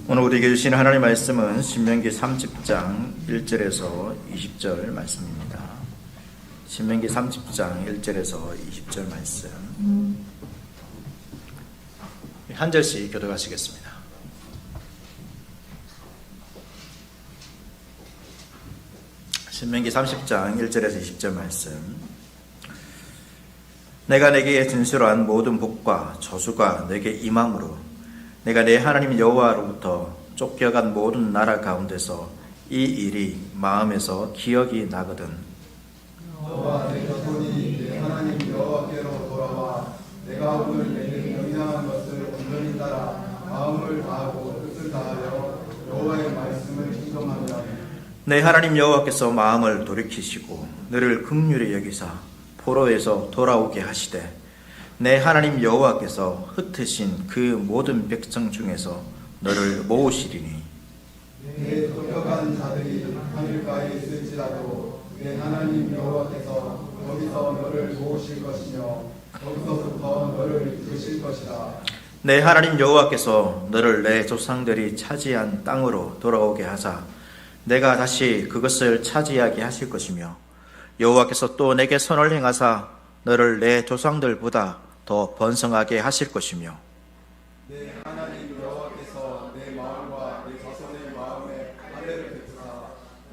오늘 우리에게 주신 하나님의 말씀은 신명기 30장 1절에서 20절 말씀입니다. 신명기 30장 1절에서 20절 말씀 한 절씩 교독하시겠습니다. 신명기 30장 1절에서 20절 말씀. 내가 내게 진술한 모든 복과 저주가 내게 임함으로 내가 내 하나님 여호와로부터 쫓겨간 모든 나라 가운데서 이 일이 마음에서 기억이 나거든. 너와 내 자손이 내 하나님 여호와께로 돌아와 내가 오늘 내게 명령한 것을 온전히 따라 마음을 다하고 뜻을 다하여 여호와의 말씀을 순종하면 내 하나님 여호와께서 마음을 돌이키시고 너를 긍휼히 여기사 포로에서 돌아오게 하시되 내 하나님 여호와께서 흩으신 그 모든 백성 중에서 너를 모으시리니 내 쫓겨간 자들이 하늘가에 있을지라도 내 하나님 여호와께서 거기서 너를 모으실 것이며 거기서부터 너를 부르실 것이라. 내 하나님 여호와께서 너를 내 조상들이 차지한 땅으로 돌아오게 하사 내가 다시 그것을 차지하게 하실 것이며 여호와께서 또 내게 선을 행하사 너를 내 조상들보다 더 번성하게 하실 것이며 내 하나님 여호와께서 내 마음과 내 자손의 마음에 할례를 베푸사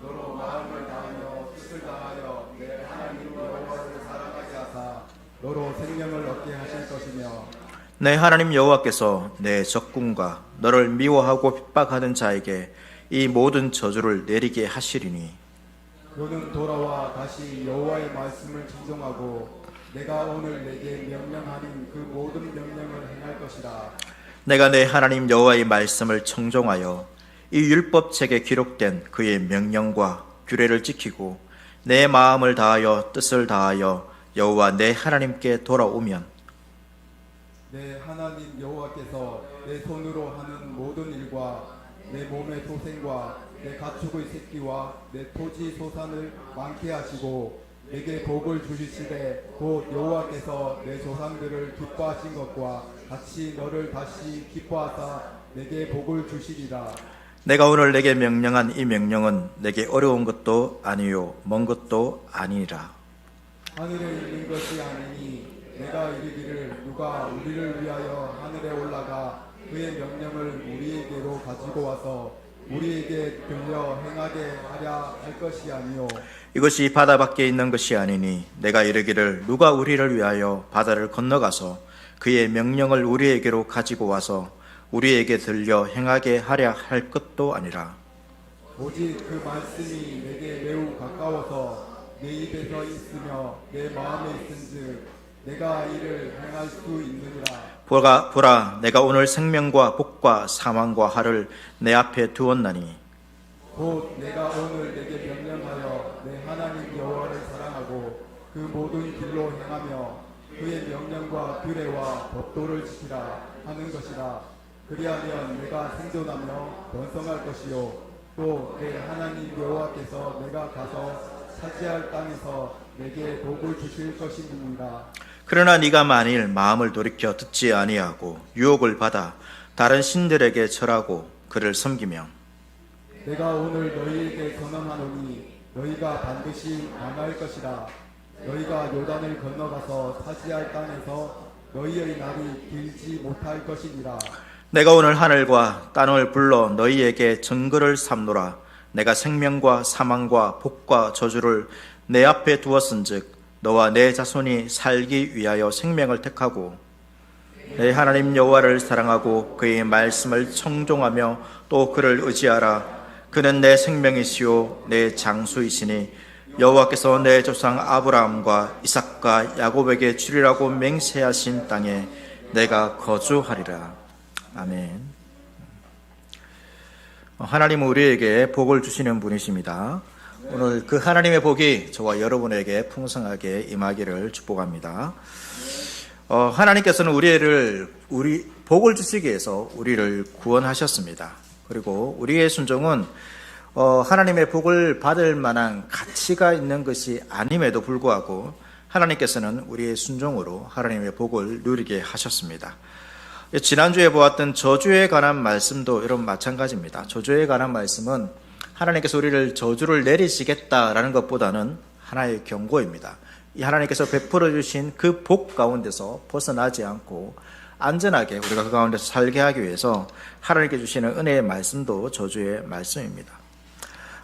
너로 마음을 다하며 뜻을 다하여 내 하나님 여호와를 사랑하게 하사 너로 생명을 얻게 하실 것이며 내 하나님 여호와께서 내 적군과 너를 미워하고 핍박하는 자에게 이 모든 저주를 내리게 하시리니 너는 돌아와 다시 여호와의 말씀을 청종하고 내가 오늘 내게 명령하는 그 모든 명령을 행할 것이라. 내가 내 하나님 여호와의 말씀을 청종하여 이 율법책에 기록된 그의 명령과 규례를 지키고 내 마음을 다하여 뜻을 다하여 여호와 내 하나님께 돌아오면 내 하나님 여호와께서 내 손으로 하는 모든 일과 내 몸의 소생과 내 가축의 새끼와 내 토지 소산을 많게 하시고 내게 복을 주시되 곧 여호와께서 내 조상들을 기뻐하신 것과 같이 너를 다시 기뻐하사 내게 복을 주시리라. 내가 오늘 내게 명령한 이 명령은 내게 어려운 것도 아니요 먼 것도 아니라. 하늘에 있는 것이 아니니 내가 이르기를 누가 우리를 위하여 하늘에 올라가 그의 명령을 우리에게로 가지고 와서 우리에게 들려 행하게 하랴 할 것이 아니요 이것이 바다 밖에 있는 것이 아니니 내가 이르기를 누가 우리를 위하여 바다를 건너가서 그의 명령을 우리에게로 가지고 와서 우리에게 들려 행하게 하랴 할 것도 아니라. 오직 그 말씀이 내게 매우 가까워서 내 입에서 있으며 내 마음에 있은즉 내가 이를 행할 수 있느니라. 보라 내가 오늘 생명과 복과 사망과 화를 내 앞에 두었나니 곧 내가 오늘 내게 명령하여 내 하나님 여호와를 사랑하고 그 모든 길로 행하며 그의 명령과 규례와 법도를 지키라 하는 것이라. 그리하면 내가 생존하며 번성할 것이요 또 내 하나님 여호와께서 내가 가서 차지할 땅에서 내게 복을 주실 것이니라. 그러나 네가 만일 마음을 돌이켜 듣지 아니하고 유혹을 받아 다른 신들에게 절하고 그를 섬기며 내가 오늘 너희에게 선언하노니 너희가 반드시 망할 것이라. 너희가 요단을 건너가서 차지할 땅에서 너희의 날이 길지 못할 것이니라. 내가 오늘 하늘과 땅을 불러 너희에게 증거를 삼노라. 내가 생명과 사망과 복과 저주를 내 앞에 두었은즉 너와 내 자손이 살기 위하여 생명을 택하고 내 하나님 여호와를 사랑하고 그의 말씀을 청종하며 또 그를 의지하라. 그는 내 생명이시요 내 장수이시니 여호와께서 내 조상 아브라함과 이삭과 야곱에게 주리라고 맹세하신 땅에 내가 거주하리라. 아멘. 하나님은 우리에게 복을 주시는 분이십니다. 오늘 그 하나님의 복이 저와 여러분에게 풍성하게 임하기를 축복합니다. 하나님께서는 우리 복을 주시기 위해서 우리를 구원하셨습니다. 그리고 우리의 순종은 하나님의 복을 받을 만한 가치가 있는 것이 아님에도 불구하고 하나님께서는 우리의 순종으로 하나님의 복을 누리게 하셨습니다. 지난주에 보았던 저주에 관한 말씀도 이런 마찬가지입니다. 저주에 관한 말씀은 하나님께서 우리를 저주를 내리시겠다라는 것보다는 하나의 경고입니다. 이 하나님께서 베풀어 주신 그 복 가운데서 벗어나지 않고 안전하게 우리가 그 가운데서 살게 하기 위해서 하나님께 주시는 은혜의 말씀도 저주의 말씀입니다.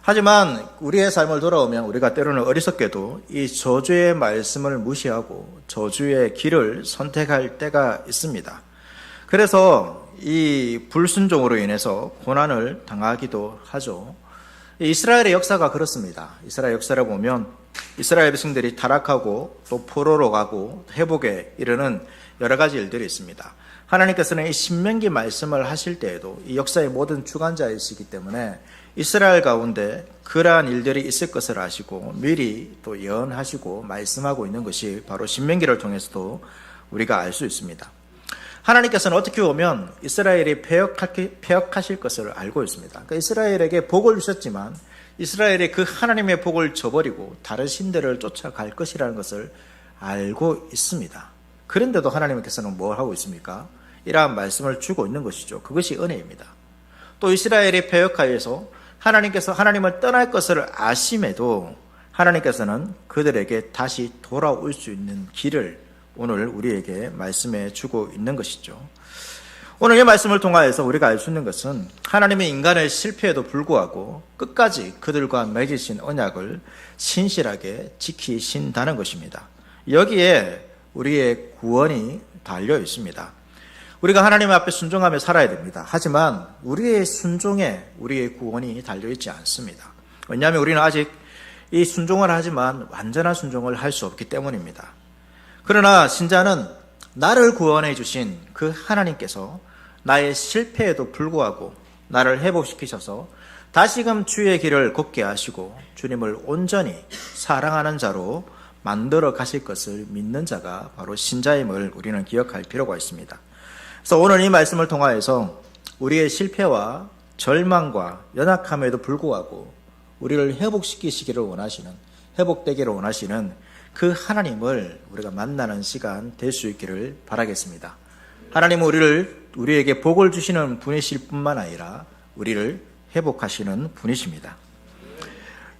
하지만 우리의 삶을 돌아오면 우리가 때로는 어리석게도 이 저주의 말씀을 무시하고 저주의 길을 선택할 때가 있습니다. 그래서 이 불순종으로 인해서 고난을 당하기도 하죠. 이스라엘의 역사가 그렇습니다. 이스라엘 역사를 보면 이스라엘 백성들이 타락하고 또 포로로 가고 회복에 이르는 여러 가지 일들이 있습니다. 하나님께서는 이 신명기 말씀을 하실 때에도 이 역사의 모든 주관자이시기 때문에 이스라엘 가운데 그러한 일들이 있을 것을 아시고 미리 또 예언하시고 말씀하고 있는 것이 바로 신명기를 통해서도 우리가 알 수 있습니다. 하나님께서는 어떻게 보면 이스라엘이 패역하실 것을 알고 있습니다. 그러니까 이스라엘에게 복을 주셨지만 이스라엘이 그 하나님의 복을 저버리고 다른 신들을 쫓아갈 것이라는 것을 알고 있습니다. 그런데도 하나님께서는 뭘 하고 있습니까? 이러한 말씀을 주고 있는 것이죠. 그것이 은혜입니다. 또 이스라엘이 패역하여서 하나님께서 하나님을 떠날 것을 아심에도 하나님께서는 그들에게 다시 돌아올 수 있는 길을 오늘 우리에게 말씀해 주고 있는 것이죠. 오늘 이 말씀을 통하여서 우리가 알 수 있는 것은 하나님의 인간의 실패에도 불구하고 끝까지 그들과 맺으신 언약을 신실하게 지키신다는 것입니다. 여기에 우리의 구원이 달려 있습니다. 우리가 하나님 앞에 순종하며 살아야 됩니다. 하지만 우리의 순종에 우리의 구원이 달려있지 않습니다. 왜냐하면 우리는 아직 이 순종을 하지만 완전한 순종을 할 수 없기 때문입니다. 그러나 신자는 나를 구원해 주신 그 하나님께서 나의 실패에도 불구하고 나를 회복시키셔서 다시금 주의 길을 걷게 하시고 주님을 온전히 사랑하는 자로 만들어 가실 것을 믿는 자가 바로 신자임을 우리는 기억할 필요가 있습니다. 그래서 오늘 이 말씀을 통하여서 우리의 실패와 절망과 연약함에도 불구하고 우리를 회복시키시기를 원하시는, 회복되기를 원하시는 그 하나님을 우리가 만나는 시간 될 수 있기를 바라겠습니다. 하나님은 우리에게 복을 주시는 분이실 뿐만 아니라 우리를 회복하시는 분이십니다.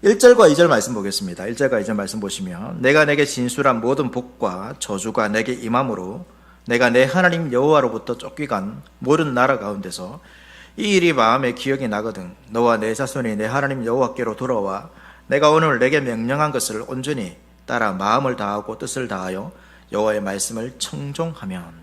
1절과 2절 말씀 보겠습니다. 1절과 2절 말씀 보시면 내가 내게 진술한 모든 복과 저주가 내게 임함으로 내가 내 하나님 여호와로부터 쫓기간 모든 나라 가운데서 이 일이 마음에 기억이 나거든 너와 내 자손이 내 하나님 여호와께로 돌아와 내가 오늘 내게 명령한 것을 온전히 따라 마음을 다하고 뜻을 다하여 여호와의 말씀을 청종하면.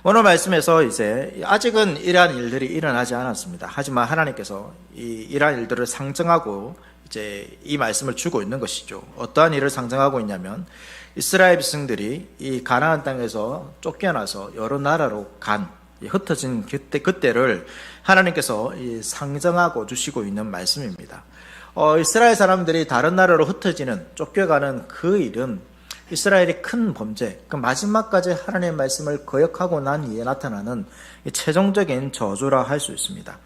오늘 말씀에서 이제 아직은 이러한 일들이 일어나지 않았습니다. 하지만 하나님께서 이러한 일들을 상정하고 이제 이 말씀을 주고 있는 것이죠. 어떠한 일을 상정하고 있냐면 이스라엘 백성들이 이 가나안 땅에서 쫓겨나서 여러 나라로 흩어진 그때를 하나님께서 상정하고 주시고 있는 말씀입니다. 이스라엘 사람들이 다른 나라로 흩어지는 쫓겨가는 그 일은 이스라엘의 큰 범죄, 그 마지막까지 하나님의 말씀을 거역하고 난 이에 나타나는 최종적인 저주라 할 수 있습니다.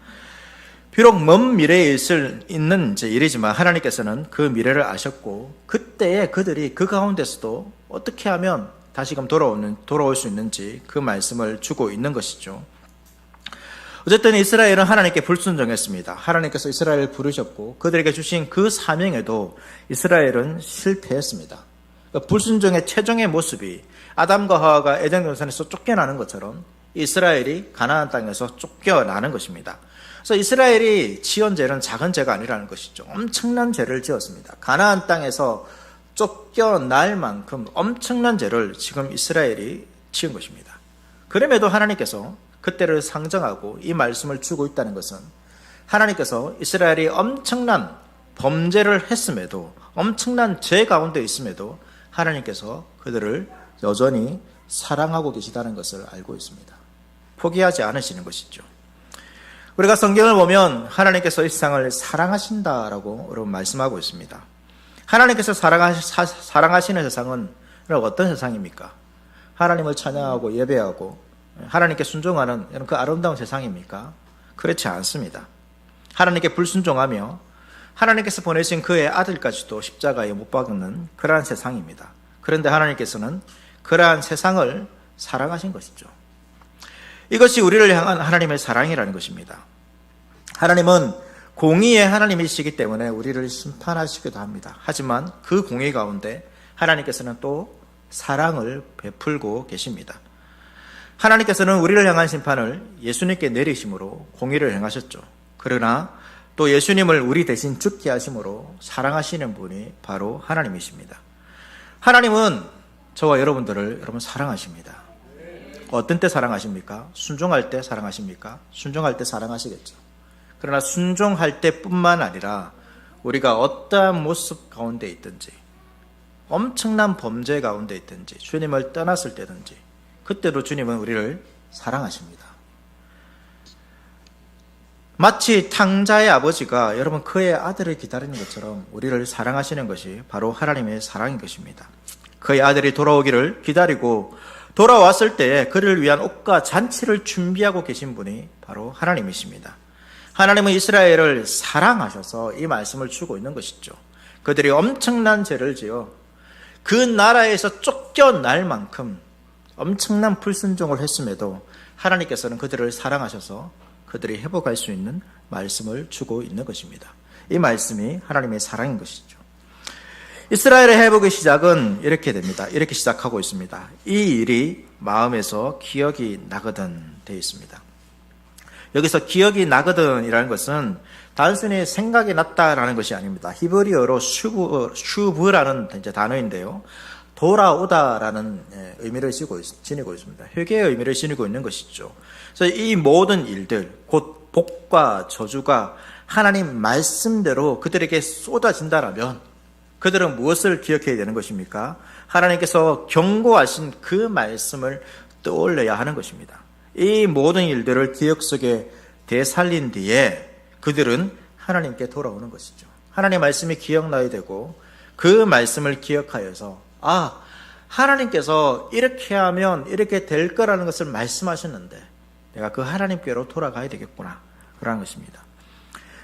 비록 먼 미래에 있는 일이지만 하나님께서는 그 미래를 아셨고 그때에 그들이 그 가운데서도 어떻게 하면 다시금 돌아올 수 있는지 그 말씀을 주고 있는 것이죠. 어쨌든 이스라엘은 하나님께 불순종했습니다. 하나님께서 이스라엘을 부르셨고 그들에게 주신 그 사명에도 이스라엘은 실패했습니다. 불순종의 최종의 모습이 아담과 하와가 에덴 동산에서 쫓겨나는 것처럼 이스라엘이 가나안 땅에서 쫓겨나는 것입니다. 그래서 이스라엘이 지은 죄는 작은 죄가 아니라는 것이죠. 엄청난 죄를 지었습니다. 가나안 땅에서 쫓겨날 만큼 엄청난 죄를 지금 이스라엘이 지은 것입니다. 그럼에도 하나님께서 그때를 상정하고 이 말씀을 주고 있다는 것은 하나님께서 이스라엘이 엄청난 범죄를 했음에도 엄청난 죄 가운데 있음에도 하나님께서 그들을 여전히 사랑하고 계시다는 것을 알고 있습니다. 포기하지 않으시는 것이죠. 우리가 성경을 보면 하나님께서 이 세상을 사랑하신다라고 여러분 말씀하고 있습니다. 하나님께서 사랑하시는 세상은 어떤 세상입니까? 하나님을 찬양하고 예배하고 하나님께 순종하는 그 아름다운 세상입니까? 그렇지 않습니다. 하나님께 불순종하며 하나님께서 보내신 그의 아들까지도 십자가에 못 박는 그러한 세상입니다. 그런데 하나님께서는 그러한 세상을 사랑하신 것이죠. 이것이 우리를 향한 하나님의 사랑이라는 것입니다. 하나님은 공의의 하나님이시기 때문에 우리를 심판하시기도 합니다. 하지만 그 공의 가운데 하나님께서는 또 사랑을 베풀고 계십니다. 하나님께서는 우리를 향한 심판을 예수님께 내리심으로 공의를 행하셨죠. 그러나 또 예수님을 우리 대신 죽게 하심으로 사랑하시는 분이 바로 하나님이십니다. 하나님은 저와 여러분들을 여러분 사랑하십니다. 어떤 때 사랑하십니까? 순종할 때 사랑하십니까? 순종할 때 사랑하시겠죠. 그러나 순종할 때뿐만 아니라 우리가 어떠한 모습 가운데 있든지, 엄청난 범죄 가운데 있든지, 주님을 떠났을 때든지, 그때도 주님은 우리를 사랑하십니다. 마치 탕자의 아버지가 여러분 그의 아들을 기다리는 것처럼 우리를 사랑하시는 것이 바로 하나님의 사랑인 것입니다. 그의 아들이 돌아오기를 기다리고 돌아왔을 때에 그를 위한 옷과 잔치를 준비하고 계신 분이 바로 하나님이십니다. 하나님은 이스라엘을 사랑하셔서 이 말씀을 주고 있는 것이죠. 그들이 엄청난 죄를 지어 그 나라에서 쫓겨날 만큼 엄청난 불순종을 했음에도 하나님께서는 그들을 사랑하셔서 그들이 회복할 수 있는 말씀을 주고 있는 것입니다. 이 말씀이 하나님의 사랑인 것이죠. 이스라엘의 회복의 시작은 이렇게 됩니다. 이렇게 시작하고 있습니다. 이 일이 마음에서 기억이 나거든 되어 있습니다. 여기서 기억이 나거든이라는 것은 단순히 생각이 났다라는 것이 아닙니다. 히브리어로 슈브라는 이제 단어인데요. 돌아오다라는 의미를 지니고 있습니다. 회개의 의미를 지니고 있는 것이죠. 그래서 이 모든 일들, 곧 복과 저주가 하나님 말씀대로 그들에게 쏟아진다라면 그들은 무엇을 기억해야 되는 것입니까? 하나님께서 경고하신 그 말씀을 떠올려야 하는 것입니다. 이 모든 일들을 기억 속에 되살린 뒤에 그들은 하나님께 돌아오는 것이죠. 하나님의 말씀이 기억나야 되고 그 말씀을 기억하여서 하나님께서 이렇게 하면 이렇게 될 거라는 것을 말씀하셨는데 내가 그 하나님께로 돌아가야 되겠구나 그러는 것입니다.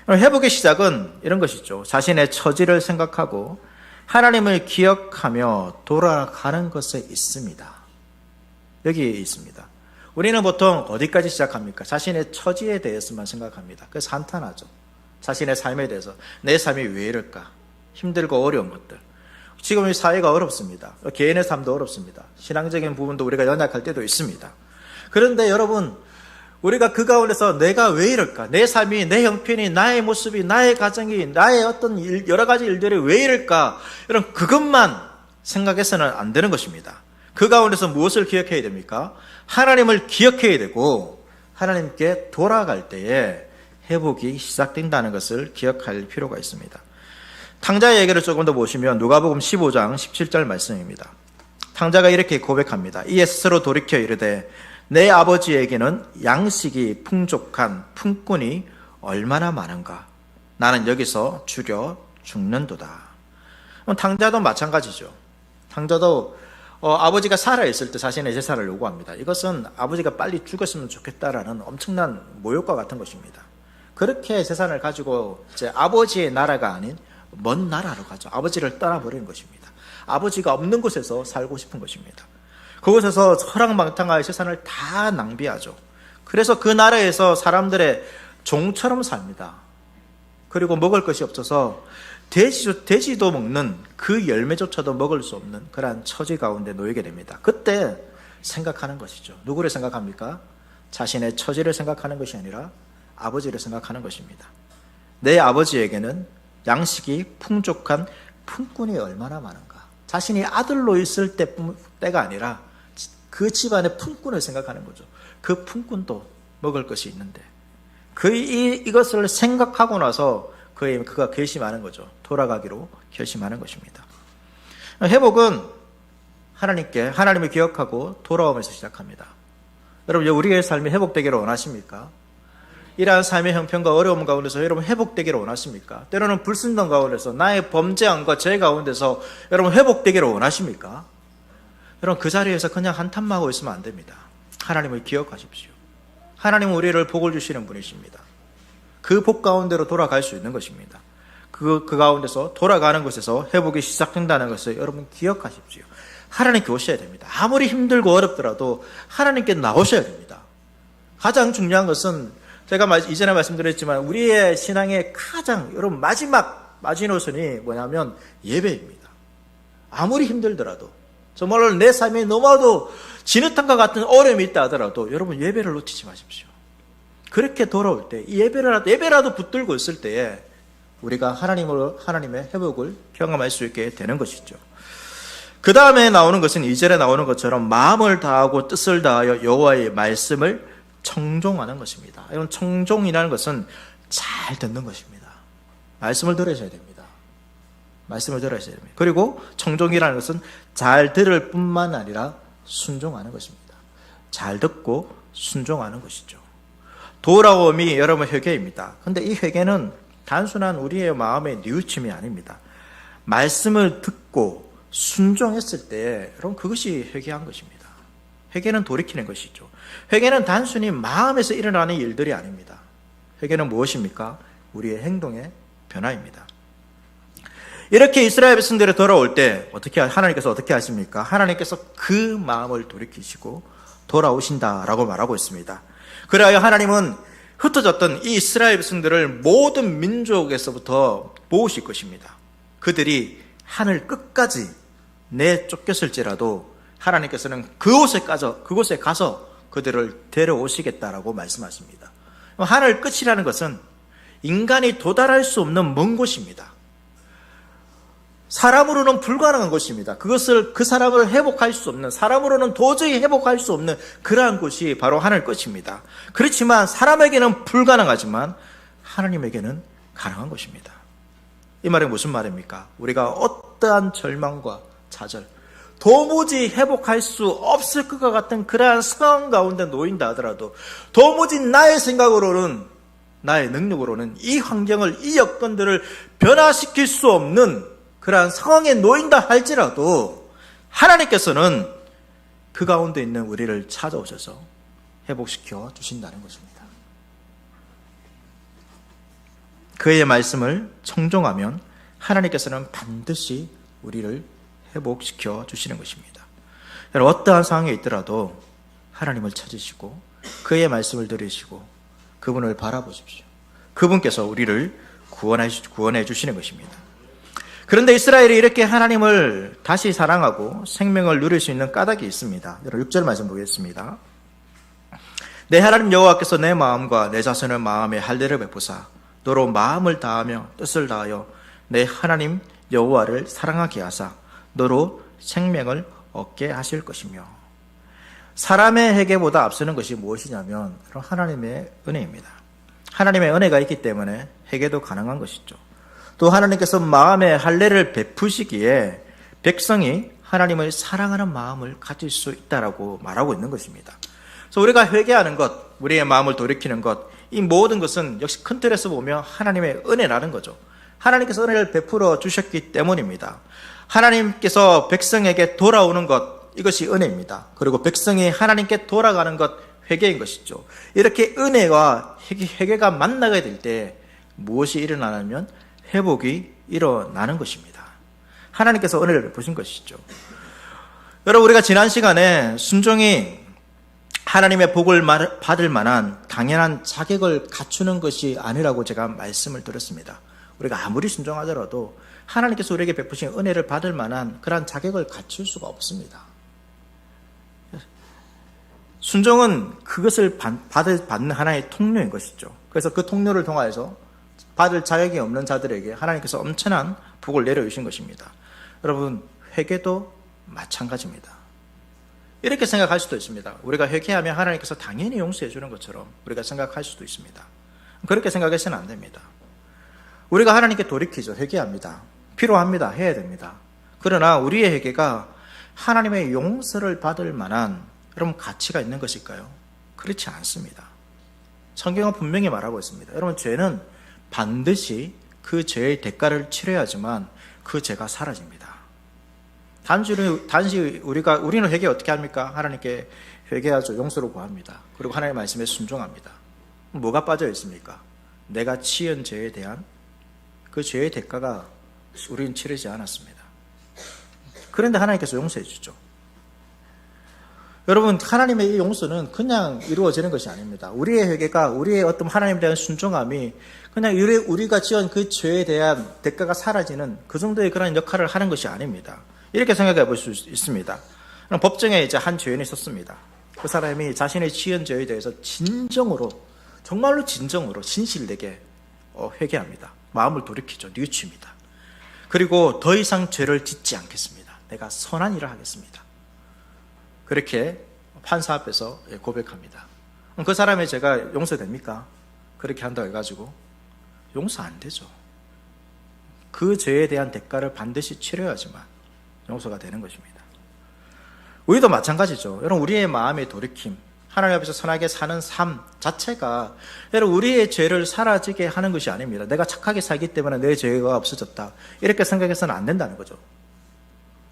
회복의 시작은 이런 것이죠. 자신의 처지를 생각하고 하나님을 기억하며 돌아가는 것에 있습니다. 여기에 있습니다. 우리는 보통 어디까지 시작합니까? 자신의 처지에 대해서만 생각합니다. 그래서 한탄하죠. 자신의 삶에 대해서 내 삶이 왜 이럴까? 힘들고 어려운 것들. 지금 이 사회가 어렵습니다. 개인의 삶도 어렵습니다. 신앙적인 부분도 우리가 연약할 때도 있습니다. 그런데 여러분, 우리가 그 가운데서 내가 왜 이럴까? 내 삶이, 내 형편이, 나의 모습이, 나의 가정이, 나의 어떤 여러 가지 일들이 왜 이럴까? 이런 그것만 생각해서는 안 되는 것입니다. 그 가운데서 무엇을 기억해야 됩니까? 하나님을 기억해야 되고 하나님께 돌아갈 때에 회복이 시작된다는 것을 기억할 필요가 있습니다. 탕자의 얘기를 조금 더 보시면 누가복음 15장 17절 말씀입니다. 탕자가 이렇게 고백합니다. 이에 스스로 돌이켜 이르되 내 아버지에게는 양식이 풍족한 품꾼이 얼마나 많은가. 나는 여기서 줄여 죽는도다. 탕자도 마찬가지죠. 탕자도 아버지가 살아있을 때 자신의 재산을 요구합니다. 이것은 아버지가 빨리 죽었으면 좋겠다라는 엄청난 모욕과 같은 것입니다. 그렇게 재산을 가지고 이제 아버지의 나라가 아닌 먼 나라로 가죠. 아버지를 떠나버리는 것입니다. 아버지가 없는 곳에서 살고 싶은 것입니다. 그곳에서 허랑방탕하게 재산을 다 낭비하죠. 그래서 그 나라에서 사람들의 종처럼 삽니다. 그리고 먹을 것이 없어서 돼지도 먹는 그 열매조차도 먹을 수 없는 그러한 처지 가운데 놓이게 됩니다. 그때 생각하는 것이죠. 누구를 생각합니까? 자신의 처지를 생각하는 것이 아니라 아버지를 생각하는 것입니다. 내 아버지에게는 양식이 풍족한 품꾼이 얼마나 많은가. 자신이 아들로 있을 때가 아니라 그 집안의 품꾼을 생각하는 거죠. 그 품꾼도 먹을 것이 있는데 이것을 생각하고 나서 그가 결심하는 거죠. 돌아가기로 결심하는 것입니다. 회복은 하나님을 기억하고 돌아오면서 시작합니다. 여러분, 우리의 삶이 회복되기를 원하십니까? 이러한 삶의 형편과 어려움 가운데서 여러분 회복되기를 원하십니까? 때로는 불순종 가운데서 나의 범죄함과 죄 가운데서 여러분 회복되기를 원하십니까? 여러분 그 자리에서 그냥 한탄만 하고 있으면 안 됩니다. 하나님을 기억하십시오. 하나님은 우리를 복을 주시는 분이십니다. 그 복 가운데로 돌아갈 수 있는 것입니다. 그 가운데서 돌아가는 것에서 회복이 시작된다는 것을 여러분 기억하십시오. 하나님께 오셔야 됩니다. 아무리 힘들고 어렵더라도 하나님께 나오셔야 됩니다. 가장 중요한 것은 제가 이전에 말씀드렸지만 우리의 신앙의 가장 여러분 마지막 마지노선이 뭐냐면 예배입니다. 아무리 힘들더라도 정말로 내 삶이 너무나도 진흙탕과 같은 어려움이 있다 하더라도 여러분 예배를 놓치지 마십시오. 그렇게 돌아올 때 예배라도 붙들고 있을 때에 우리가 하나님의 회복을 경험할 수 있게 되는 것이죠. 그 다음에 나오는 것은 2절에 나오는 것처럼 마음을 다하고 뜻을 다하여 여호와의 말씀을 청종하는 것입니다. 이런 청종이라는 것은 잘 듣는 것입니다. 말씀을 들으셔야 됩니다. 말씀을 들으셔야 됩니다. 그리고 청종이라는 것은 잘 들을 뿐만 아니라 순종하는 것입니다. 잘 듣고 순종하는 것이죠. 돌아옴이 여러분 회개입니다. 그런데 이 회개는 단순한 우리의 마음의 뉘우침이 아닙니다. 말씀을 듣고 순종했을 때 여러분 그것이 회개한 것입니다. 회개는 돌이키는 것이죠. 회개는 단순히 마음에서 일어나는 일들이 아닙니다. 회개는 무엇입니까? 우리의 행동의 변화입니다. 이렇게 이스라엘 백성들이 돌아올 때 하나님께서 어떻게 하십니까? 하나님께서 그 마음을 돌이키시고 돌아오신다라고 말하고 있습니다. 그래야 하나님은 흩어졌던 이 이스라엘 백성들을 모든 민족에서부터 모으실 것입니다. 그들이 하늘 끝까지 내쫓겼을지라도 하나님께서는 그곳에 가서 그들을 데려오시겠다라고 말씀하십니다. 하늘 끝이라는 것은 인간이 도달할 수 없는 먼 곳입니다. 사람으로는 불가능한 곳입니다. 그 사람을 회복할 수 없는, 사람으로는 도저히 회복할 수 없는 그러한 곳이 바로 하늘 끝입니다. 그렇지만 사람에게는 불가능하지만 하나님에게는 가능한 것입니다. 이 말이 무슨 말입니까? 우리가 어떠한 절망과 좌절, 도무지 회복할 수 없을 것과 같은 그러한 상황 가운데 놓인다 하더라도 도무지 나의 생각으로는, 나의 능력으로는 이 환경을, 이 여건들을 변화시킬 수 없는 그러한 상황에 놓인다 할지라도 하나님께서는 그 가운데 있는 우리를 찾아오셔서 회복시켜 주신다는 것입니다. 그의 말씀을 청종하면 하나님께서는 반드시 우리를 회복시켜 주시는 것입니다. 여러분, 어떠한 상황에 있더라도 하나님을 찾으시고 그의 말씀을 들으시고 그분을 바라보십시오. 그분께서 우리를 구원해 주시는 것입니다. 그런데 이스라엘이 이렇게 하나님을 다시 사랑하고 생명을 누릴 수 있는 까닭이 있습니다. 여러분 6절 말씀 보겠습니다. 내 하나님 여호와께서 내 마음과 내 자손의 마음에 할례를 베푸사 너로 마음을 다하며 뜻을 다하여 내 하나님 여호와를 사랑하게 하사 너로 생명을 얻게 하실 것이며, 사람의 회개보다 앞서는 것이 무엇이냐면 하나님의 은혜입니다. 하나님의 은혜가 있기 때문에 회개도 가능한 것이죠. 또 하나님께서 마음에 할례를 베푸시기에 백성이 하나님을 사랑하는 마음을 가질 수 있다라고 말하고 있는 것입니다. 그래서 우리가 회개하는 것, 우리의 마음을 돌이키는 것, 이 모든 것은 역시 큰 틀에서 보면 하나님의 은혜라는 거죠. 하나님께서 은혜를 베풀어 주셨기 때문입니다. 하나님께서 백성에게 돌아오는 것, 이것이 은혜입니다. 그리고 백성이 하나님께 돌아가는 것, 회개인 것이죠. 이렇게 은혜와 회개가 만나게 될 때 무엇이 일어나냐면 회복이 일어나는 것입니다. 하나님께서 은혜를 베푸신 것이죠. 여러분, 우리가 지난 시간에 순종이 하나님의 복을 받을 만한 당연한 자격을 갖추는 것이 아니라고 제가 말씀을 드렸습니다. 우리가 아무리 순종하더라도 하나님께서 우리에게 베푸신 은혜를 받을 만한 그러한 자격을 갖출 수가 없습니다. 순종은 그것을 받는 하나의 통로인 것이죠. 그래서 그 통로를 통하여서 받을 자격이 없는 자들에게 하나님께서 엄청난 복을 내려주신 것입니다. 여러분, 회개도 마찬가지입니다. 이렇게 생각할 수도 있습니다. 우리가 회개하면 하나님께서 당연히 용서해 주는 것처럼 우리가 생각할 수도 있습니다. 그렇게 생각해서는 안 됩니다. 우리가 하나님께 돌이키죠. 회개합니다. 필요합니다. 해야 됩니다. 그러나 우리의 회개가 하나님의 용서를 받을 만한 여러분 가치가 있는 것일까요? 그렇지 않습니다. 성경은 분명히 말하고 있습니다. 여러분, 죄는 반드시 그 죄의 대가를 치러야지만 그 죄가 사라집니다. 단지 우리는 회개 어떻게 합니까? 하나님께 회개하죠. 용서를 구합니다. 그리고 하나님의 말씀에 순종합니다. 뭐가 빠져 있습니까? 내가 지은 죄에 대한 그 죄의 대가가 우리는 치르지 않았습니다. 그런데 하나님께서 용서해 주죠. 여러분, 하나님의 이 용서는 그냥 이루어지는 것이 아닙니다. 우리의 회개가, 우리의 어떤 하나님에 대한 순종함이 그냥 우리가 지은 그 죄에 대한 대가가 사라지는 그 정도의 그런 역할을 하는 것이 아닙니다. 이렇게 생각해 볼 수 있습니다. 법정에 이제 한 죄인이 있었습니다. 그 사람이 자신의 지은 죄에 대해서 진정으로, 정말로 진정으로 진실되게 회개합니다. 마음을 돌이키죠. 뉘우칩니다. 그리고 더 이상 죄를 짓지 않겠습니다. 내가 선한 일을 하겠습니다. 그렇게 판사 앞에서 고백합니다. 그 사람의 죄가 용서됩니까? 그렇게 한다고 해가지고 용서 안 되죠. 그 죄에 대한 대가를 반드시 치러야지만 용서가 되는 것입니다. 우리도 마찬가지죠. 여러분, 우리의 마음의 돌이킴, 하나님 앞에서 선하게 사는 삶 자체가 여러분 우리의 죄를 사라지게 하는 것이 아닙니다. 내가 착하게 살기 때문에 내 죄가 없어졌다, 이렇게 생각해서는 안 된다는 거죠.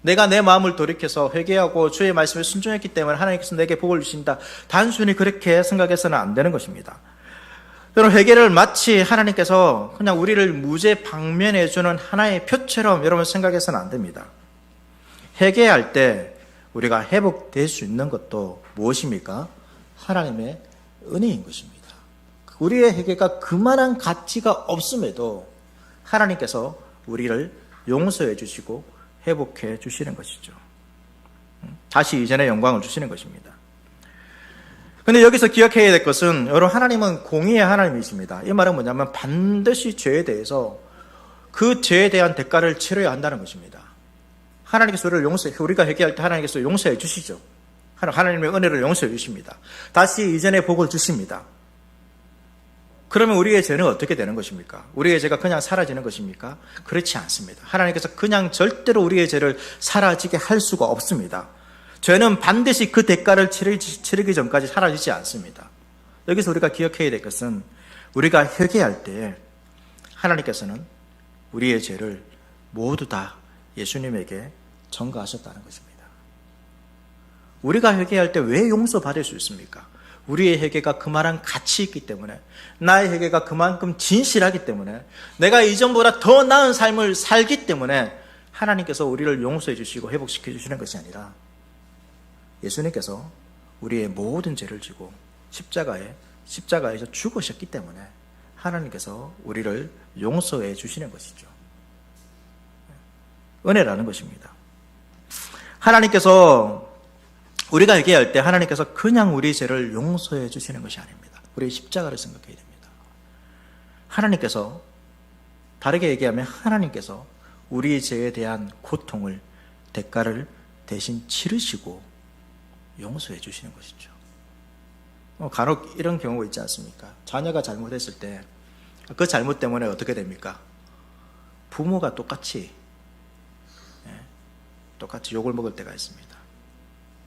내가 내 마음을 돌이켜서 회개하고 주의 말씀에 순종했기 때문에 하나님께서 내게 복을 주신다, 단순히 그렇게 생각해서는 안 되는 것입니다. 여러분, 회개를 마치 하나님께서 그냥 우리를 무죄 방면해 주는 하나의 표처럼 여러분 생각해서는 안 됩니다. 회개할 때 우리가 회복될 수 있는 것도 무엇입니까? 하나님의 은혜인 것입니다. 우리의 회개가 그만한 가치가 없음에도 하나님께서 우리를 용서해 주시고 회복해 주시는 것이죠. 다시 이전의 영광을 주시는 것입니다. 그런데 여기서 기억해야 될 것은, 여러분, 하나님은 공의의 하나님이십니다. 이 말은 뭐냐면 반드시 죄에 대해서 그 죄에 대한 대가를 치러야 한다는 것입니다. 하나님께서 우리가 회개할 때 하나님께서 용서해 주시죠. 하나님의 은혜를 용서해 주십니다. 다시 이전의 복을 주십니다. 그러면 우리의 죄는 어떻게 되는 것입니까? 우리의 죄가 그냥 사라지는 것입니까? 그렇지 않습니다. 하나님께서 그냥 절대로 우리의 죄를 사라지게 할 수가 없습니다. 죄는 반드시 그 대가를 치르기 전까지 사라지지 않습니다. 여기서 우리가 기억해야 될 것은, 우리가 회개할 때 하나님께서는 우리의 죄를 모두 다 예수님에게 전가하셨다는 것입니다. 우리가 회개할 때 왜 용서받을 수 있습니까? 우리의 회개가 그만한 가치 있기 때문에, 나의 회개가 그만큼 진실하기 때문에, 내가 이전보다 더 나은 삶을 살기 때문에 하나님께서 우리를 용서해 주시고 회복시켜 주시는 것이 아니라, 예수님께서 우리의 모든 죄를 지고 십자가에서 죽으셨기 때문에 하나님께서 우리를 용서해 주시는 것이죠. 은혜라는 것입니다. 하나님께서, 우리가 회개할 때 하나님께서 그냥 우리 죄를 용서해 주시는 것이 아닙니다. 우리의 십자가를 생각해야 됩니다. 하나님께서, 다르게 얘기하면 하나님께서 우리의 죄에 대한 고통을, 대가를 대신 치르시고 용서해 주시는 것이죠. 간혹 이런 경우가 있지 않습니까? 자녀가 잘못했을 때 그 잘못 때문에 어떻게 됩니까? 부모가 똑같이 욕을 먹을 때가 있습니다.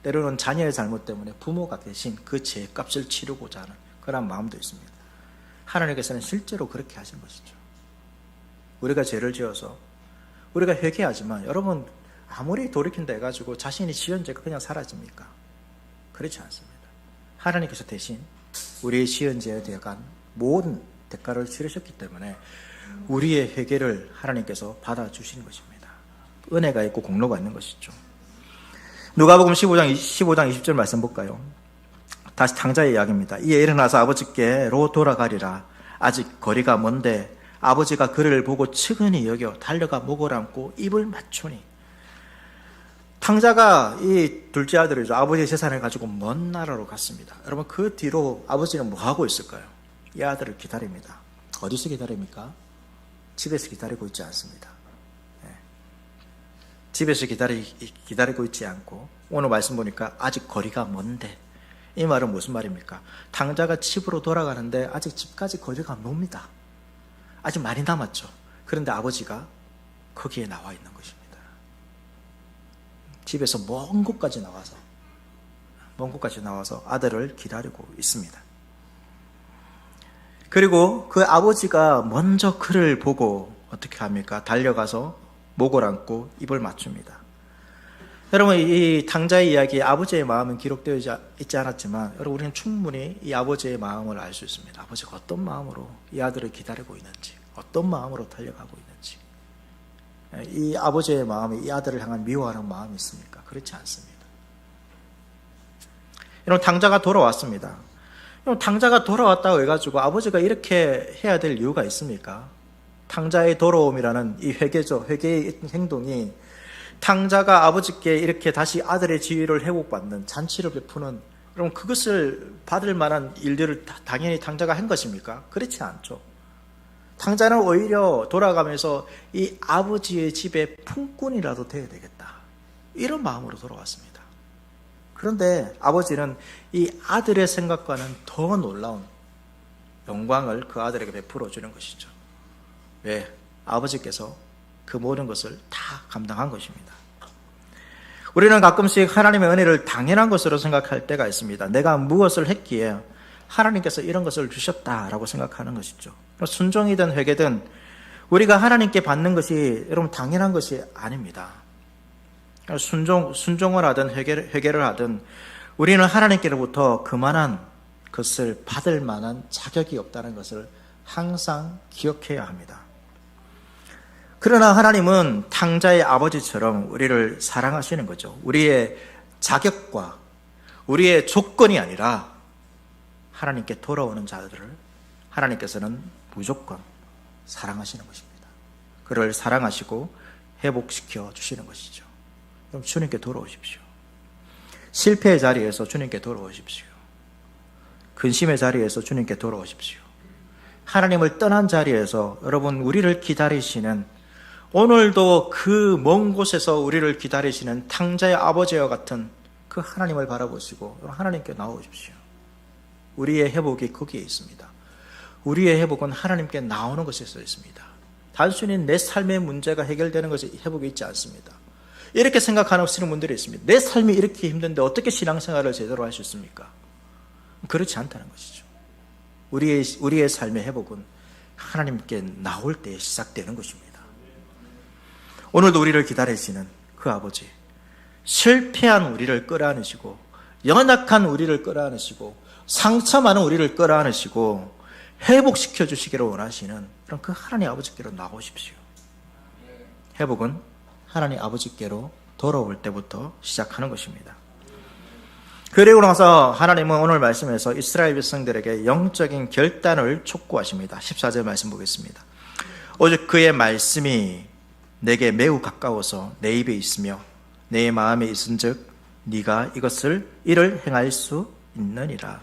때로는 자녀의 잘못 때문에 부모가 대신 그 죄값을 치르고자 하는 그런 마음도 있습니다. 하나님께서는 실제로 그렇게 하신 것이죠. 우리가 죄를 지어서 우리가 회개하지만, 여러분, 아무리 돌이킨다 해가지고 자신이 지은 죄가 그냥 사라집니까? 그렇지 않습니다. 하나님께서 대신 우리의 지은 죄에 대한 모든 대가를 치르셨기 때문에 우리의 회개를 하나님께서 받아주시는 것입니다. 은혜가 있고 공로가 있는 것이죠. 누가복음 15장 20절 말씀 볼까요? 다시 탕자의 이야기입니다. 이에 일어나서 아버지께로 돌아가리라. 아직 거리가 먼데 아버지가 그를 보고 측은히 여겨 달려가 목을 안고 입을 맞추니. 탕자가 이 둘째 아들이죠. 아버지의 재산을 가지고 먼 나라로 갔습니다. 여러분, 그 뒤로 아버지는 뭐 하고 있을까요? 이 아들을 기다립니다. 어디서 기다립니까? 집에서 기다리고 있지 않습니다. 집에서 기다리고 있지 않고, 오늘 말씀 보니까 아직 거리가 먼데, 이 말은 무슨 말입니까? 탕자가 집으로 돌아가는데 아직 집까지 거리가 멉니다. 아직 많이 남았죠. 그런데 아버지가 거기에 나와 있는 것입니다. 집에서 먼 곳까지 나와서 아들을 기다리고 있습니다. 그리고 그 아버지가 먼저 그를 보고 어떻게 합니까? 달려가서 목을 안고 입을 맞춥니다. 여러분, 이 탕자의 이야기에 아버지의 마음은 기록되어 있지 않았지만, 여러분, 우리는 충분히 이 아버지의 마음을 알 수 있습니다. 아버지가 어떤 마음으로 이 아들을 기다리고 있는지, 어떤 마음으로 달려가고 있는지. 이 아버지의 마음이 이 아들을 향한 미워하는 마음이 있습니까? 그렇지 않습니다. 이런 탕자가 돌아왔습니다. 이런 탕자가 돌아왔다고 해가지고 아버지가 이렇게 해야 될 이유가 있습니까? 탕자의 돌아옴이라는 이 회개죠. 회개의 행동이 탕자가 아버지께 이렇게 다시 아들의 지위를 회복받는 잔치를 베푸는, 그럼 그것을 받을 만한 일들을 당연히 탕자가 한 것입니까? 그렇지 않죠. 탕자는 오히려 돌아가면서 이 아버지의 집에 품꾼이라도 되어야 되겠다, 이런 마음으로 돌아왔습니다. 그런데 아버지는 이 아들의 생각과는 더 놀라운 영광을 그 아들에게 베풀어 주는 것이죠. 왜? 아버지께서 그 모든 것을 다 감당한 것입니다. 우리는 가끔씩 하나님의 은혜를 당연한 것으로 생각할 때가 있습니다. 내가 무엇을 했기에 하나님께서 이런 것을 주셨다라고 생각하는 것이죠. 순종이든 회개든 우리가 하나님께 받는 것이 여러분 당연한 것이 아닙니다. 순종을 하든 회개를 하든 우리는 하나님께로부터 그만한 것을 받을 만한 자격이 없다는 것을 항상 기억해야 합니다. 그러나 하나님은 탕자의 아버지처럼 우리를 사랑하시는 거죠. 우리의 자격과 우리의 조건이 아니라 하나님께 돌아오는 자들을 하나님께서는 무조건 사랑하시는 것입니다. 그를 사랑하시고 회복시켜 주시는 것이죠. 그럼 주님께 돌아오십시오. 실패의 자리에서 주님께 돌아오십시오. 근심의 자리에서 주님께 돌아오십시오. 하나님을 떠난 자리에서 여러분 우리를 기다리시는, 오늘도 그 먼 곳에서 우리를 기다리시는 탕자의 아버지와 같은 그 하나님을 바라보시고 하나님께 나오십시오. 우리의 회복이 거기에 있습니다. 우리의 회복은 하나님께 나오는 것에 서 있습니다. 단순히 내 삶의 문제가 해결되는 것이 회복이 있지 않습니다. 이렇게 생각하시는 분들이 있습니다. 내 삶이 이렇게 힘든데 어떻게 신앙생활을 제대로 할 수 있습니까? 그렇지 않다는 것이죠. 우리의 삶의 회복은 하나님께 나올 때 시작되는 것입니다. 오늘도 우리를 기다리시는 그 아버지, 실패한 우리를 끌어안으시고 연약한 우리를 끌어안으시고 상처 많은 우리를 끌어안으시고 회복시켜 주시기를 원하시는 그런 그 하나님 아버지께로 나오십시오. 회복은 하나님 아버지께로 돌아올 때부터 시작하는 것입니다. 그리고 나서 하나님은 오늘 말씀에서 이스라엘 백성들에게 영적인 결단을 촉구하십니다. 14절 말씀 보겠습니다. 오직 그의 말씀이 내게 매우 가까워서 내 입에 있으며 내 마음에 있은즉 네가 이를 행할 수 있느니라.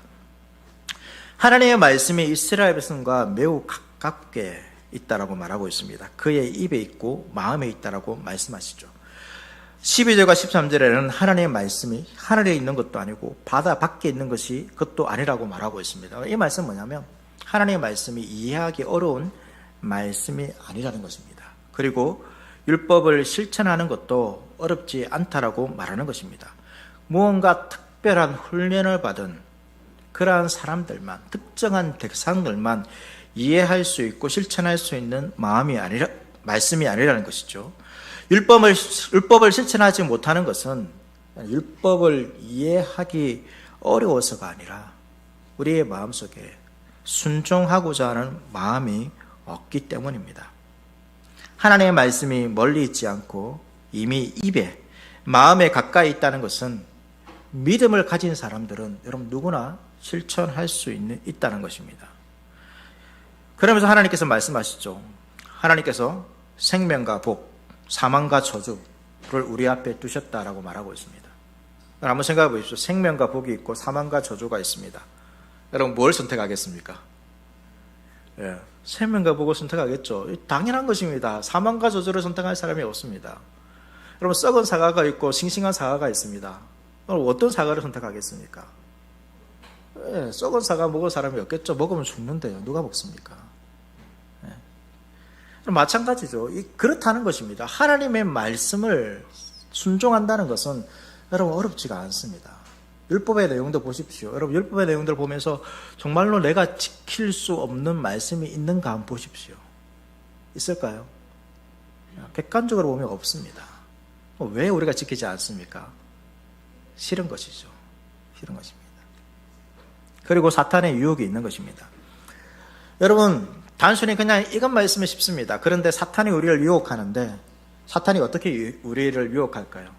하나님의 말씀이 이스라엘 백성과 매우 가깝게 있다라고 말하고 있습니다. 그의 입에 있고 마음에 있다라고 말씀하시죠. 12절과 13절에는 하나님의 말씀이 하늘에 있는 것도 아니고 바다 밖에 있는 것이 그것도 아니라고 말하고 있습니다. 이 말씀은 뭐냐면 하나님의 말씀이 이해하기 어려운 말씀이 아니라는 것입니다. 그리고 율법을 실천하는 것도 어렵지 않다라고 말하는 것입니다. 무언가 특별한 훈련을 받은 그러한 사람들만, 특정한 대상들만 이해할 수 있고 실천할 수 있는 말씀이 아니라는 것이죠. 율법을 실천하지 못하는 것은 율법을 이해하기 어려워서가 아니라 우리의 마음속에 순종하고자 하는 마음이 없기 때문입니다. 하나님의 말씀이 멀리 있지 않고 이미 입에, 마음에 가까이 있다는 것은 믿음을 가진 사람들은 여러분 누구나 실천할 수 있다는 것입니다. 그러면서 하나님께서 말씀하시죠. 하나님께서 생명과 복, 사망과 저주를 우리 앞에 두셨다라고 말하고 있습니다. 한번 생각해 보십시오. 생명과 복이 있고 사망과 저주가 있습니다. 여러분 뭘 선택하겠습니까? 예, 생명과 복을 선택하겠죠. 당연한 것입니다. 사망과 저주를 선택할 사람이 없습니다. 여러분 썩은 사과가 있고 싱싱한 사과가 있습니다. 어떤 사과를 선택하겠습니까? 예, 썩은 사과 먹을 사람이 없겠죠. 먹으면 죽는데요. 누가 먹습니까? 예. 마찬가지죠. 그렇다는 것입니다. 하나님의 말씀을 순종한다는 것은 여러분 어렵지가 않습니다. 율법의 내용도 보십시오. 여러분 율법의 내용들을 보면서 정말로 내가 지킬 수 없는 말씀이 있는가 한번 보십시오. 있을까요? 객관적으로 보면 없습니다. 왜 우리가 지키지 않습니까? 싫은 것이죠. 싫은 것입니다. 그리고 사탄의 유혹이 있는 것입니다. 여러분 단순히 그냥 이것만 있으면 쉽습니다. 그런데 사탄이 우리를 유혹하는데 사탄이 어떻게 우리를 유혹할까요?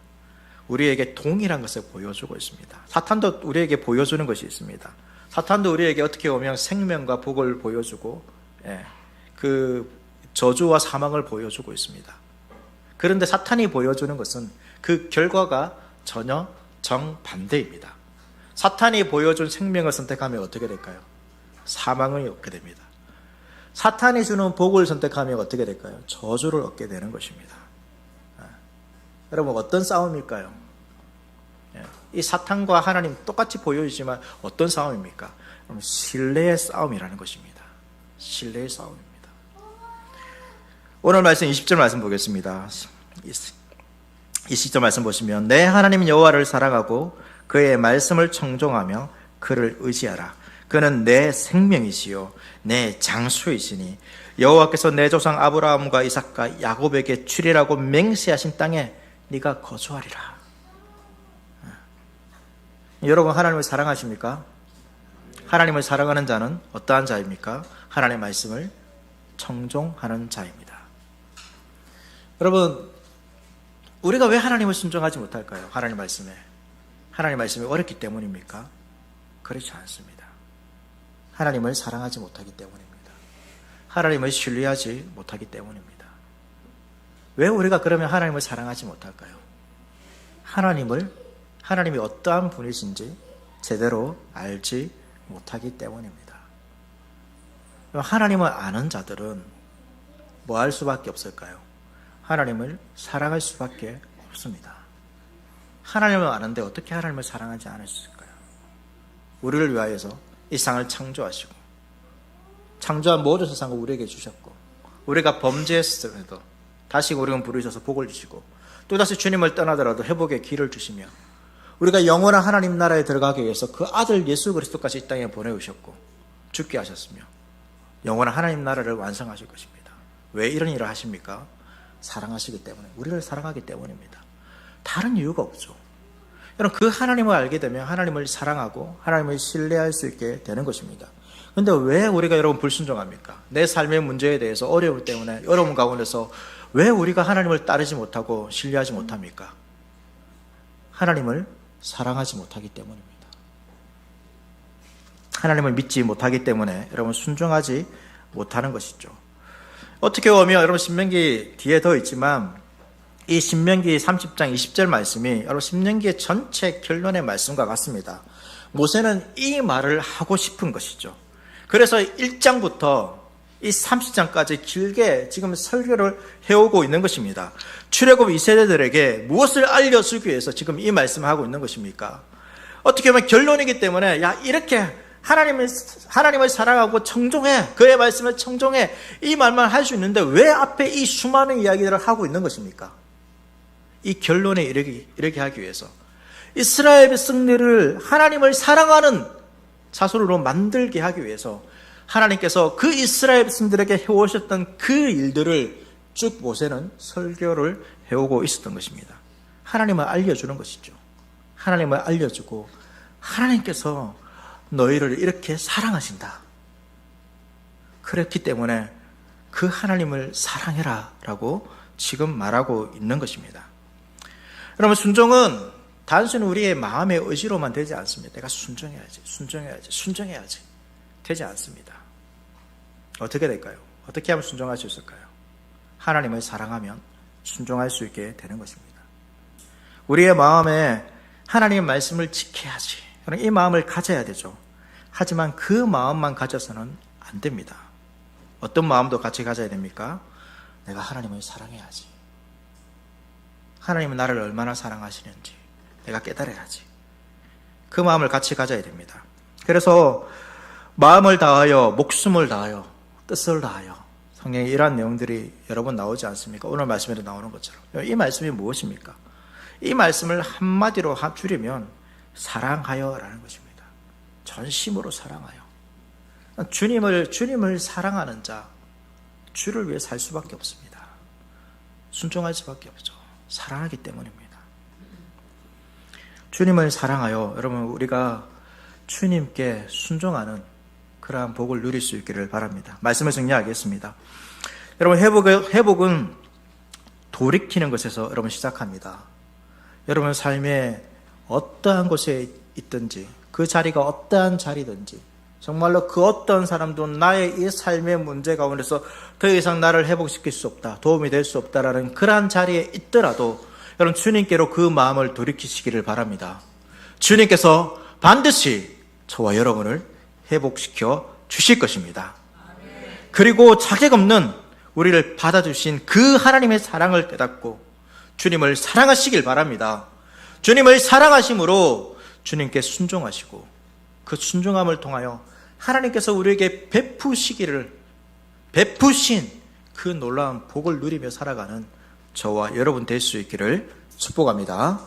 우리에게 동일한 것을 보여주고 있습니다. 사탄도 우리에게 보여주는 것이 있습니다. 사탄도 우리에게 어떻게 보면 생명과 복을 보여주고 그 저주와 사망을 보여주고 있습니다. 그런데 사탄이 보여주는 것은 그 결과가 전혀 정반대입니다. 사탄이 보여준 생명을 선택하면 어떻게 될까요? 사망을 얻게 됩니다. 사탄이 주는 복을 선택하면 어떻게 될까요? 저주를 얻게 되는 것입니다. 여러분, 어떤 싸움일까요? 이 사탄과 하나님 똑같이 보여지지만 어떤 싸움입니까? 신뢰의 싸움이라는 것입니다. 신뢰의 싸움입니다. 오늘 말씀 20절 말씀 보겠습니다. 20절 말씀 보시면 내 하나님 여호와를 사랑하고 그의 말씀을 청종하며 그를 의지하라. 그는 내 생명이시요 내 장수이시니 여호와께서 내 조상 아브라함과 이삭과 야곱에게 주리라고 맹세하신 땅에 네가 거주하리라. 여러분, 하나님을 사랑하십니까? 하나님을 사랑하는 자는 어떠한 자입니까? 하나님의 말씀을 청종하는 자입니다. 여러분, 우리가 왜 하나님을 순종하지 못할까요? 하나님 말씀에. 하나님 말씀이 어렵기 때문입니까? 그렇지 않습니다. 하나님을 사랑하지 못하기 때문입니다. 하나님을 신뢰하지 못하기 때문입니다. 왜 우리가 그러면 하나님을 사랑하지 못할까요? 하나님이 어떠한 분이신지 제대로 알지 못하기 때문입니다. 하나님을 아는 자들은 뭐 할 수밖에 없을까요? 하나님을 사랑할 수밖에 없습니다. 하나님을 아는데 어떻게 하나님을 사랑하지 않으실까요? 우리를 위하여서 이 세상을 창조하시고 창조한 모든 세상을 우리에게 주셨고 우리가 범죄했을 때도 다시 우리는 부르셔서 복을 주시고 또다시 주님을 떠나더라도 회복의 길을 주시며 우리가 영원한 하나님 나라에 들어가기 위해서 그 아들 예수 그리스도까지 이 땅에 보내오셨고 죽게 하셨으며 영원한 하나님 나라를 완성하실 것입니다. 왜 이런 일을 하십니까? 사랑하시기 때문에, 우리를 사랑하기 때문입니다. 다른 이유가 없죠. 여러분, 그 하나님을 알게 되면 하나님을 사랑하고 하나님을 신뢰할 수 있게 되는 것입니다. 그런데 왜 우리가 여러분 불순종합니까? 내 삶의 문제에 대해서 어려움 때문에 어려움 가운데서 왜 우리가 하나님을 따르지 못하고 신뢰하지 못합니까? 하나님을 사랑하지 못하기 때문입니다. 하나님을 믿지 못하기 때문에 여러분 순종하지 못하는 것이죠. 어떻게 보면 여러분 신명기 뒤에 더 있지만 이 신명기 30장 20절 말씀이 여러분 신명기의 전체 결론의 말씀과 같습니다. 모세는 이 말을 하고 싶은 것이죠. 그래서 1장부터 이 30장까지 길게 지금 설교를 해오고 있는 것입니다. 출애굽 2세대들에게 무엇을 알려주기 위해서 지금 이 말씀을 하고 있는 것입니까? 어떻게 보면 결론이기 때문에 이렇게 하나님을 사랑하고 청종해, 그의 말씀을 청종해, 이 말만 할 수 있는데 왜 앞에 이 수많은 이야기들을 하고 있는 것입니까? 이 결론에 이르게 하기 위해서 이스라엘 백성들을 하나님을 사랑하는 자손으로 만들게 하기 위해서 하나님께서 그 이스라엘 백성들에게 해오셨던 그 일들을 쭉 모세는 설교를 해오고 있었던 것입니다. 하나님을 알려주는 것이죠. 하나님을 알려주고 하나님께서 너희를 이렇게 사랑하신다. 그렇기 때문에 그 하나님을 사랑해라 라고 지금 말하고 있는 것입니다. 여러분, 순종은 단순히 우리의 마음의 의지로만 되지 않습니다. 내가 순종해야지 되지 않습니다. 어떻게 될까요? 어떻게 하면 순종할 수 있을까요? 하나님을 사랑하면 순종할 수 있게 되는 것입니다. 우리의 마음에 하나님의 말씀을 지켜야지, 이 마음을 가져야 되죠. 하지만 그 마음만 가져서는 안 됩니다. 어떤 마음도 같이 가져야 됩니까? 내가 하나님을 사랑해야지. 하나님은 나를 얼마나 사랑하시는지 내가 깨달아야지. 그 마음을 같이 가져야 됩니다. 그래서 마음을 다하여, 목숨을 다하여, 뜻을 다하여, 성경에 이러한 내용들이 여러 번 나오지 않습니까? 오늘 말씀에도 나오는 것처럼. 이 말씀이 무엇입니까? 이 말씀을 한마디로 줄이면 사랑하여 라는 것입니다. 전심으로 사랑하여. 주님을 사랑하는 자, 주를 위해 살 수밖에 없습니다. 순종할 수밖에 없죠. 사랑하기 때문입니다. 주님을 사랑하여 여러분 우리가 주님께 순종하는 그러한 복을 누릴 수 있기를 바랍니다. 말씀을 정리하겠습니다. 여러분 회복은 돌이키는 것에서 여러분 시작합니다. 여러분 삶에 어떠한 곳에 있든지 그 자리가 어떠한 자리든지 정말로 그 어떤 사람도 나의 이 삶의 문제 가운데서 더 이상 나를 회복시킬 수 없다, 도움이 될 수 없다라는 그러한 자리에 있더라도 여러분 주님께로 그 마음을 돌이키시기를 바랍니다. 주님께서 반드시 저와 여러분을 회복시켜 주실 것입니다. 그리고 자격 없는 우리를 받아주신 그 하나님의 사랑을 깨닫고 주님을 사랑하시길 바랍니다. 주님을 사랑하심으로 주님께 순종하시고 그 순종함을 통하여 하나님께서 우리에게 베푸신 그 놀라운 복을 누리며 살아가는 저와 여러분 될 수 있기를 축복합니다.